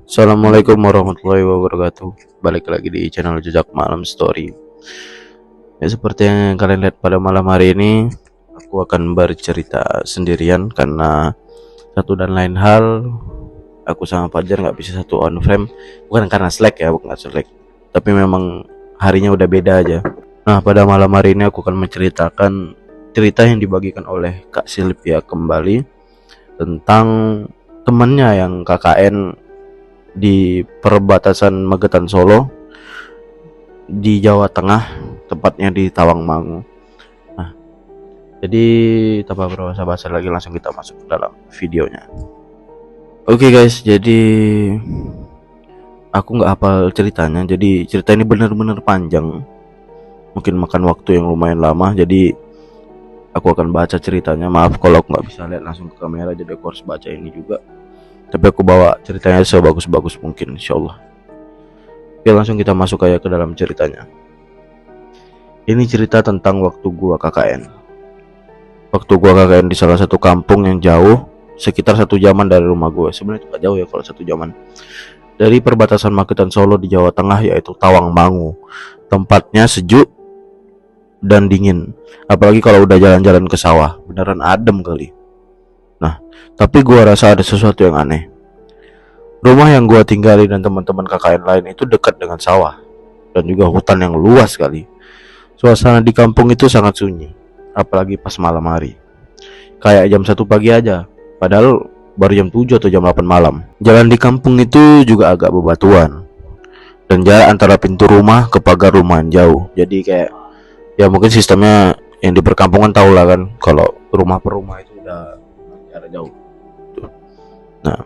Assalamualaikum warahmatullahi wabarakatuh. Balik lagi di channel Jejak Malam Story. Ya, seperti yang kalian lihat pada malam hari ini, aku akan bercerita sendirian karena satu dan lain hal, aku sama Fajar nggak bisa satu on frame. Bukan karena slack ya, bukan slack, tapi memang harinya udah beda aja. Nah, pada malam hari ini aku akan menceritakan cerita yang dibagikan oleh Kak Silvia kembali tentang temannya yang KKN di perbatasan Magetan Solo di Jawa Tengah, tepatnya di Tawangmangu. Nah, jadi tanpa berbahasa-basi lagi, langsung kita masuk ke dalam videonya. Oke guys, jadi aku nggak hafal ceritanya, jadi cerita ini benar-benar panjang, mungkin makan waktu yang lumayan lama. Jadi aku akan baca ceritanya. Maaf kalau aku nggak bisa lihat langsung ke kamera, jadi aku harus baca ini juga. Tapi aku bawa ceritanya sebagus-bagus mungkin, insyaallah. Oke, langsung kita masuk aja ke dalam ceritanya. Ini cerita tentang waktu gua KKN. Waktu gua KKN di salah satu kampung yang jauh, sekitar 1 jaman dari rumah gue. Sebenarnya itu gak jauh ya kalau 1 jaman. Dari perbatasan Magetan Solo di Jawa Tengah, yaitu Tawangmangu. Tempatnya sejuk dan dingin. Apalagi kalau udah jalan-jalan ke sawah, beneran adem kali. Nah, tapi gua rasa ada sesuatu yang aneh. Rumah yang gua tinggali dan teman-teman KKN lain itu dekat dengan sawah dan juga hutan yang luas sekali. Suasana di kampung itu sangat sunyi, apalagi pas malam hari. Kayak jam 1 pagi aja, padahal baru jam 7 atau jam 8 malam. Jalan di kampung itu juga agak bebatuan, dan jarak antara pintu rumah ke pagar rumah jauh. Jadi kayak, ya mungkin sistemnya yang di perkampungan tau lah kan, kalau rumah per rumah itu udah jarak jauh. Nah,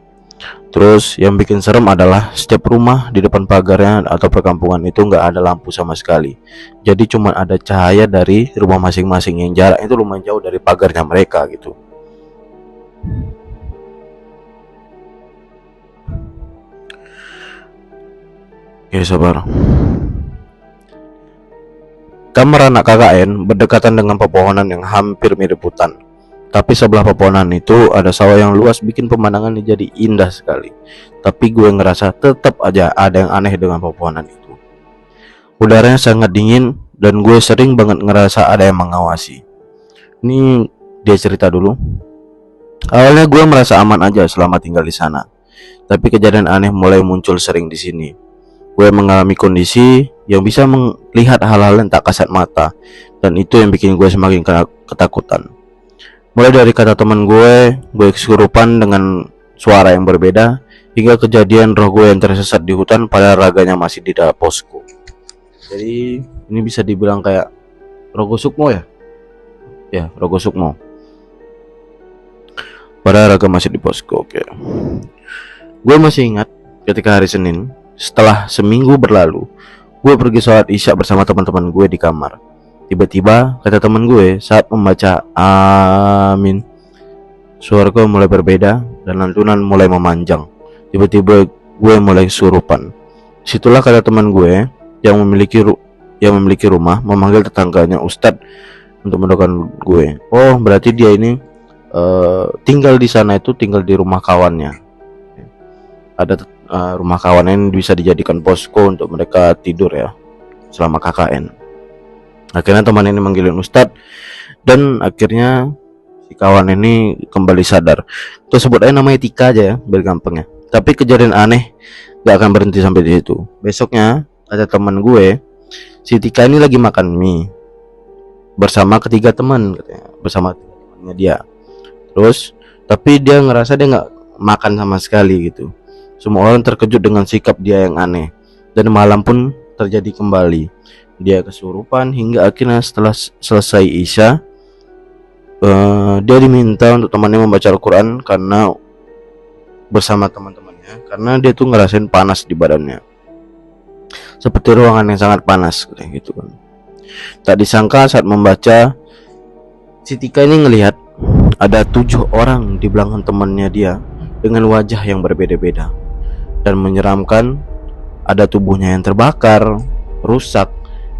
terus yang bikin serem adalah setiap rumah di depan pagarnya atau perkampungan itu nggak ada lampu sama sekali. Jadi cuma ada cahaya dari rumah masing-masing yang jarak itu lumayan jauh dari pagarnya mereka gitu. Oke, sabar. Kamar anak KKN berdekatan dengan pepohonan yang hampir mirip hutan. Tapi sebelah pepohonan itu ada sawah yang luas, bikin pemandangannya jadi indah sekali. Tapi gue ngerasa tetap aja ada yang aneh dengan pepohonan itu. Udaranya sangat dingin dan gue sering banget ngerasa ada yang mengawasi. Ini dia cerita dulu. Awalnya gue merasa aman aja selama tinggal di sana. Tapi kejadian aneh mulai muncul sering di sini. Gue mengalami kondisi yang bisa melihat hal-hal yang tak kasat mata, dan itu yang bikin gue semakin ketakutan. Mulai dari kata teman gue kesurupan dengan suara yang berbeda, hingga kejadian roh gue yang tersesat di hutan pada raganya masih di dalam posko. Jadi ini bisa dibilang kayak Rogo Sukmo ya? Ya, Rogo Sukmo. Pada raga masih di posko, oke. Gue masih ingat ketika hari Senin, setelah seminggu berlalu, gue pergi sholat isya bersama teman-teman gue di kamar. Tiba-tiba kata teman gue saat membaca amin, suaraku mulai berbeda dan lantunan mulai memanjang. Tiba-tiba gue mulai kesurupan. Situlah kata teman gue yang memiliki rumah memanggil tetangganya Ustadz untuk mendoakan gue. Oh, berarti dia ini tinggal di sana, itu tinggal di rumah kawannya. Ada rumah kawan yang bisa dijadikan posko untuk mereka tidur ya selama KKN. Akhirnya teman ini manggilin Ustadz, dan akhirnya si kawan ini kembali sadar. Kita sebut aja namanya Tika aja ya, biar gampangnya. Tapi kejadian aneh gak akan berhenti sampai di situ. Besoknya ada teman gue, si Tika ini lagi makan mie bersama ketiga teman, katanya, bersama temannya dia. Terus tapi dia ngerasa dia nggak makan sama sekali gitu. Semua orang terkejut dengan sikap dia yang aneh, dan malam pun terjadi kembali. Dia kesurupan hingga akhirnya setelah selesai isya, dia diminta untuk temannya membaca Al-Quran karena bersama teman-temannya, karena dia tuh ngerasain panas di badannya, seperti ruangan yang sangat panas kayak gitu kan. Tak disangka saat membaca, si Tika ini ngelihat ada 7 orang di belakang temannya dia dengan wajah yang berbeda-beda dan menyeramkan. Ada tubuhnya yang terbakar, rusak,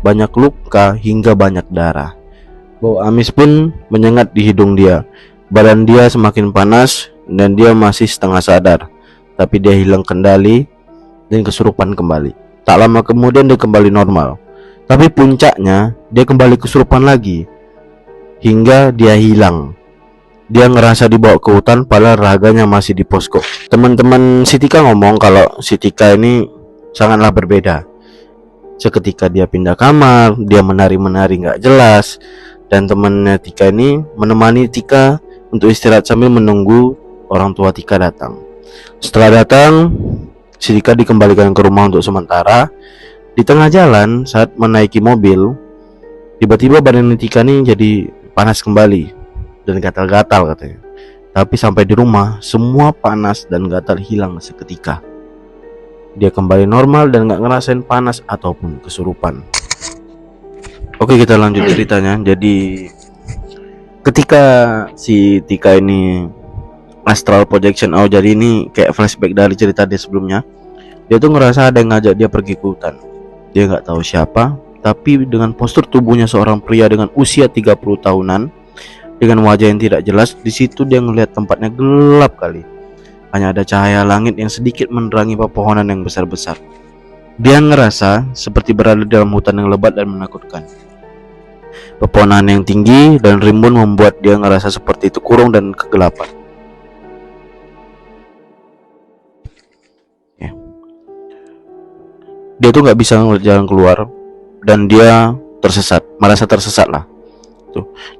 banyak luka hingga banyak darah. Bau amis pun menyengat di hidung dia. Badan dia semakin panas dan dia masih setengah sadar. tapi dia hilang kendali dan kesurupan kembali. Tak lama kemudian dia kembali normal, tapi puncaknya dia kembali kesurupan lagi hingga dia hilang. Dia ngerasa dibawa ke hutan padahal raganya masih di posko. Teman-teman si Tika ngomong kalau si Tika ini sangatlah berbeda. Seketika dia pindah kamar, dia menari-menari gak jelas, dan temannya Tika ini menemani Tika untuk istirahat sambil menunggu orang tua Tika datang. Setelah datang, si Tika dikembalikan ke rumah untuk sementara. Di tengah jalan saat menaiki mobil, tiba-tiba badan Tika ini jadi panas kembali dan gatal-gatal katanya. Tapi sampai di rumah, semua panas dan gatal hilang seketika. Dia kembali normal dan gak ngerasain panas ataupun kesurupan. Oke, kita lanjut ceritanya. Jadi ketika si Tika ini astral projection, jadi ini kayak flashback dari cerita dia sebelumnya. Dia tuh ngerasa ada yang ngajak dia pergi ke hutan. Dia gak tahu siapa, tapi dengan postur tubuhnya seorang pria dengan usia 30 tahunan, dengan wajah yang tidak jelas. Di situ dia ngelihat tempatnya gelap kali. Hanya ada cahaya langit yang sedikit menerangi pepohonan yang besar-besar. Dia ngerasa seperti berada dalam hutan yang lebat dan menakutkan. Pepohonan yang tinggi dan rimbun membuat dia ngerasa seperti itu kurung dan kegelapan. Dia tuh gak bisa ngeliat jalan keluar dan dia tersesat, merasa tersesat lah.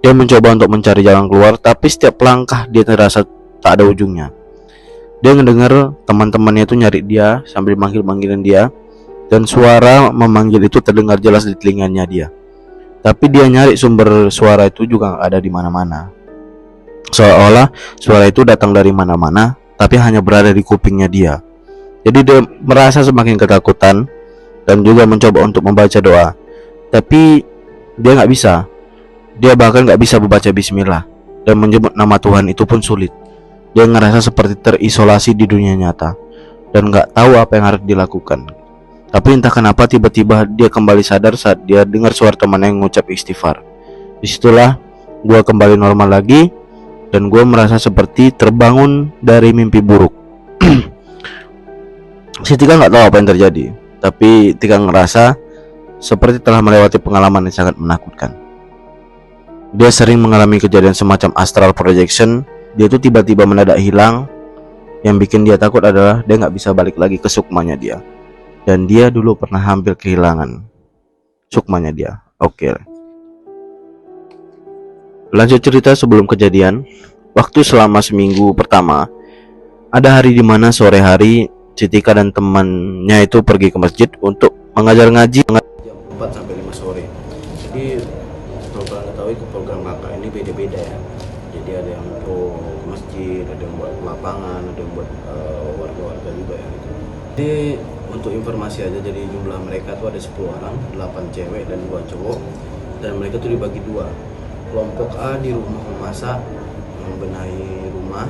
Dia mencoba untuk mencari jalan keluar, tapi setiap langkah dia terasa tak ada ujungnya. Dia mendengar teman-temannya itu nyari dia sambil manggil-manggilin dia, dan suara memanggil itu terdengar jelas di telinganya dia. Tapi dia nyari sumber suara itu juga gak ada di mana-mana. Seolah-olah suara itu datang dari mana-mana, tapi hanya berada di kupingnya dia. Jadi dia merasa semakin ketakutan dan juga mencoba untuk membaca doa, tapi dia gak bisa. Dia bahkan gak bisa membaca bismillah, dan menyebut nama Tuhan itu pun sulit. Dia ngerasa seperti terisolasi di dunia nyata dan gak tahu apa yang harus dilakukan. Tapi entah kenapa tiba-tiba dia kembali sadar saat dia dengar suara temannya yang mengucap istighfar. Disitulah gue kembali normal lagi, dan gue merasa seperti terbangun dari mimpi buruk. Si Tika gak tahu apa yang terjadi, tapi Tika ngerasa seperti telah melewati pengalaman yang sangat menakutkan. Dia sering mengalami kejadian semacam astral projection. Dia tuh tiba-tiba mendadak hilang. Yang bikin dia takut adalah dia gak bisa balik lagi ke sukmanya dia. Dan dia dulu pernah hampir kehilangan sukmanya dia. Oke. Lanjut cerita sebelum kejadian. Waktu selama seminggu pertama, ada hari dimana sore hari si Tika dan temannya itu pergi ke masjid untuk mengajar ngaji jam 4 sampai 5 sore. Jadi kalau kalian ketahui program kakak ini beda-beda ya. Jadi ada yang untuk masjid, ada yang buat lapangan, ada yang buat warga-warga juga ya gitu. Jadi untuk informasi aja, jadi jumlah mereka tuh ada 10 orang, 8 cewek dan 2 cowok. Dan mereka tuh dibagi dua. Kelompok A di rumah memasak, membenahi rumah.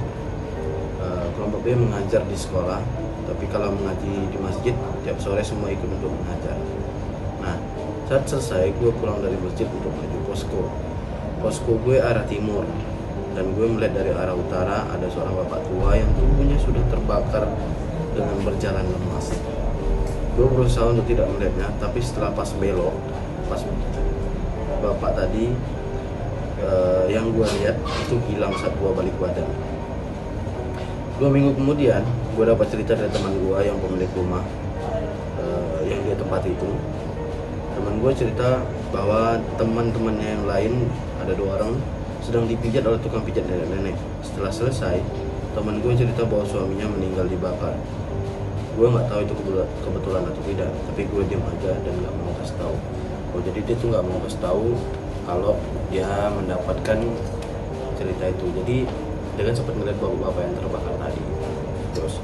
Kelompok B mengajar di sekolah. Tapi kalau mengaji di masjid, tiap sore semua ikut untuk mengajar. Nah, saat selesai gue pulang dari masjid untuk menuju posko. Posko gue arah timur, dan gue melihat dari arah utara ada seorang bapak tua yang tubuhnya sudah terbakar dengan berjalan lemas. Gue berusaha untuk tidak melihatnya, tapi setelah pas belok, pas bapak tadi yang gue lihat itu hilang saat gue balik badan. 2 minggu kemudian gue dapat cerita dari teman gue yang pemilik rumah yang dia tempati itu. Teman gue cerita bahwa teman-temannya yang lain, ada 2 orang, sedang dipijat oleh tukang pijat nenek-nenek. Setelah selesai, teman gue cerita bahwa suaminya meninggal dibakar. Gue nggak tahu itu kebetulan atau tidak, tapi gue diam aja dan nggak mau kasih tahu. Jadi dia tuh nggak mau kasih tahu kalau dia mendapatkan cerita itu. Jadi dia kan sempat ngeliat bapak-bapak yang terbakar tadi. Terus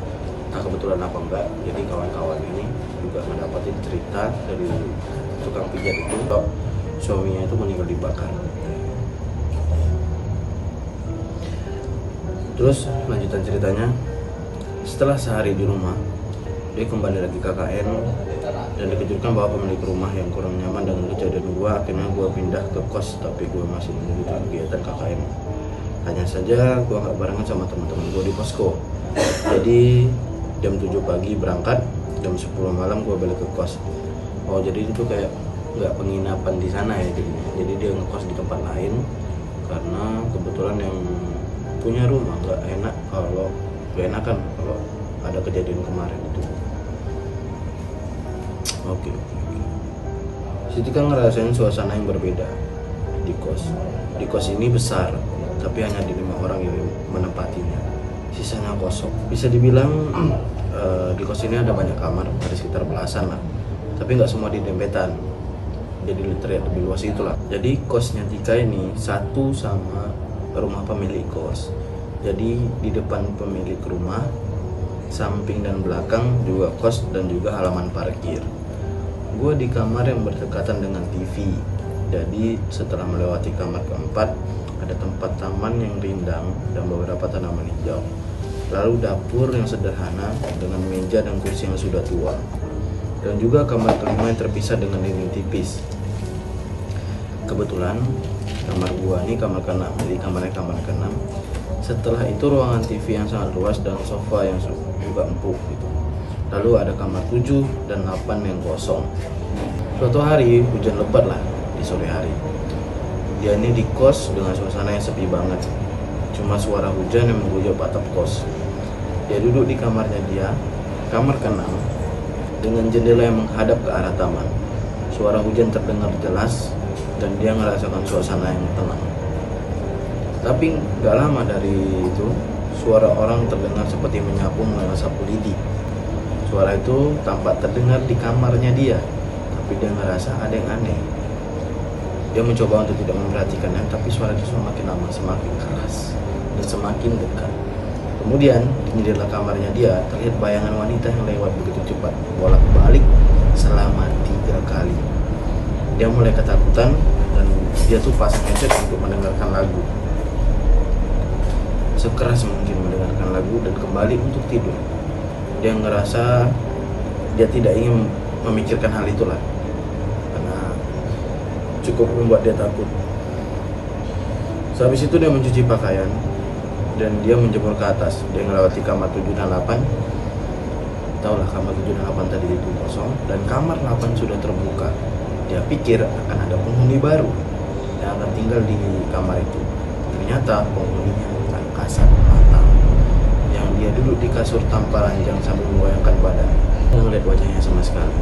entah kebetulan apa enggak, jadi kawan-kawan ini juga mendapatkan cerita dari tukang pijat itu kalau suaminya itu meninggal dibakar. Terus lanjutan ceritanya, setelah sehari di rumah, dia kembali lagi KKN dan dikejutkan bahwa pemilik rumah yang kurang nyaman dengan kejadian gua. Akhirnya gua pindah ke kos, tapi gua masih melanjutkan kegiatan KKN. Hanya saja gua nggak barengan sama teman-teman gua di posko. Jadi jam 7 pagi berangkat, jam 10 malam gue balik ke kos. Oh jadi itu kayak nggak penginapan di sana ya jadinya. Jadi dia ngekos di tempat lain karena kebetulan yang punya rumah nggak enakan kalau ada kejadian kemarin itu. Oke. Siti kan ngerasain suasana yang berbeda di kos. Di kos ini besar, tapi hanya di 5 orang yang menempatinya. Sisanya kosong. Bisa dibilang di kos ini ada banyak kamar, ada sekitar belasan lah. Tapi nggak semua di dempetan. Jadi terlihat lebih luas itulah. Jadi kosnya Tika ini satu sama rumah pemilik kos. Jadi di depan pemilik rumah, samping dan belakang juga kos dan juga halaman parkir. Gue di kamar yang berdekatan dengan TV. Jadi setelah melewati kamar keempat, ada tempat taman yang rindang dan beberapa tanaman hijau. Lalu dapur yang sederhana dengan meja dan kursi yang sudah tua. Dan juga kamar kelima yang terpisah dengan dinding tipis. Kebetulan kamar gua ini kamar ke-6, jadi kamarnya kamar ke-6. Setelah itu ruangan TV yang sangat luas dan sofa yang juga empuk gitu. Lalu ada kamar 7 dan 8 yang kosong. Suatu hari hujan lebat lah di sore hari. Dia ini di kos dengan suasana yang sepi banget. Cuma suara hujan yang mengguyur atap kos. Dia duduk di kamarnya dia, kamar ke-6, dengan jendela yang menghadap ke arah taman. Suara hujan terdengar jelas dan dia merasakan suasana yang tenang. Tapi gak lama dari itu, suara orang terdengar seperti menyapu menyapu lidi. Suara itu tampak terdengar di kamarnya dia, tapi dia ngerasa ada yang aneh. Dia mencoba untuk tidak memperhatikannya, tapi suara itu semakin lama semakin keras dan semakin dekat. Kemudian di jendela kamarnya dia terlihat bayangan wanita yang lewat begitu cepat, bolak-balik selama 3 kali. Dia mulai ketakutan dan dia tuh pasang headset untuk mendengarkan lagu. Sekeras mungkin mendengarkan lagu dan kembali untuk tidur. Dia ngerasa dia tidak ingin memikirkan hal itulah, karena cukup membuat dia takut. Sehabis itu dia mencuci pakaian dan dia menjemur ke atas. Dia melewati kamar 7 dan 8. Tahulah kamar 7 dan 8 tadi itu kosong dan kamar 8 sudah terbuka. Dia pikir akan ada penghuni baru yang akan tinggal di kamar itu. Ternyata penghuninya tak kasat mata. Yang dia duduk di kasur tanpa ranjang sambil membayangkan badan. Dia melihat wajahnya sama sekali.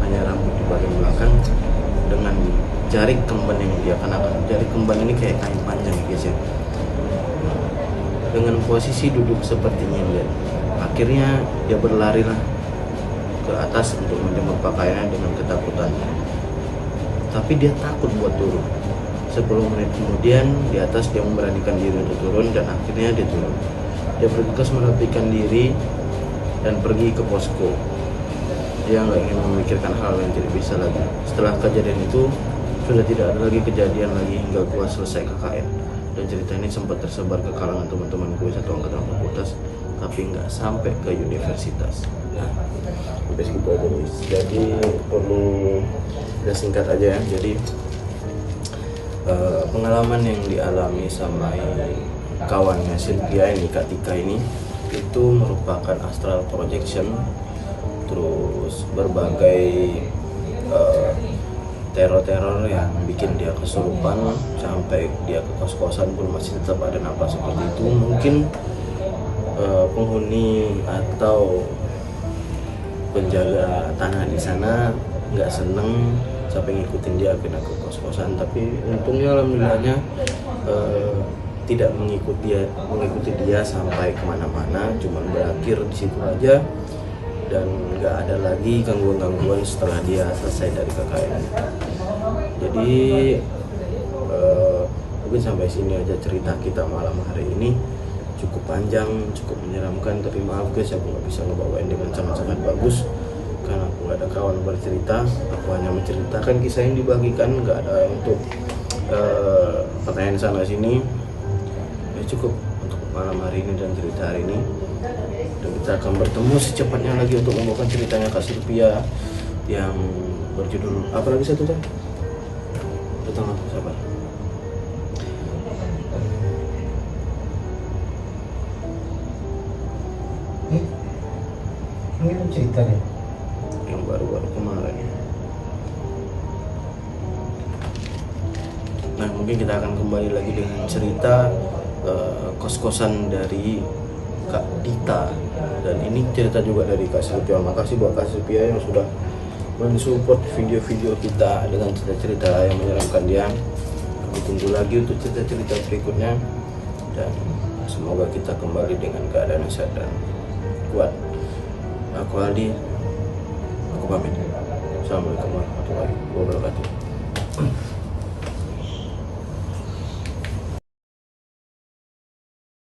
Hanya rambut di bagian belakang dengan jari kemban yang dia kenakan. Jari kemban ini kayak kain panjang guys ya. Dengan posisi duduk seperti nyender. Akhirnya dia berlarilah ke atas untuk menjemur pakaiannya dengan ketakutan. Tapi dia takut buat turun. 10 menit kemudian di atas dia memberanikan diri untuk turun dan akhirnya dia turun. Dia bergegas merapikan diri dan pergi ke posko. Dia nggak ingin memikirkan hal yang tidak bisa lagi. Setelah kejadian itu sudah tidak ada lagi kejadian lagi hingga gua selesai KKN. Dan cerita ini sempat tersebar ke kalangan teman-teman gue satu angkatan fakultas, tapi nggak sampai ke universitas. Nah, udah segitu aja guys. Jadi perlu udah singkat aja ya. Jadi pengalaman yang dialami sama kawannya Sylvia ini, Kak Tika ini, itu merupakan astral projection, terus berbagai teror-teror yang bikin dia kesurupan sampai dia ke kos-kosan pun masih tetap ada napas seperti itu. Mungkin penghuni atau penjaga tanah di sana nggak seneng sampai ngikutin dia pindah ke kos-kosan, tapi untungnya alhamdulillahnya tidak mengikuti dia sampai kemana-mana, cuman berakhir di situ aja dan nggak ada lagi gangguan-gangguan setelah dia selesai dari KKN. Jadi mungkin sampai sini aja cerita kita malam hari ini. Cukup panjang, cukup menyeramkan, tapi maaf guys, aku nggak bisa ngebawain dengan sangat-sangat bagus karena aku nggak ada kawan bercerita. Aku hanya menceritakan kisah yang dibagikan, nggak ada untuk pertanyaan sana sini. Ya cukup untuk malam hari ini dan cerita hari ini. Dan kita akan bertemu secepatnya lagi untuk membawakan ceritanya Kak Sylvia yang berjudul apa lagi satu kan? Datang aku sabar. Ini cerita nih. yang baru-baru kemarin. Nah, mungkin kita akan kembali lagi dengan cerita kos-kosan dari Kak Dita, dan ini cerita juga dari Kak Silvia. Makasih buat Kak Silvia yang sudah mensupport video-video kita dengan cerita-cerita yang menyeramkan dia. Kami tunggu lagi untuk cerita-cerita berikutnya, dan semoga kita kembali dengan keadaan sehat dan kuat. Aku Aldi, aku pamit. Assalamualaikum warahmatullahi wabarakatuh.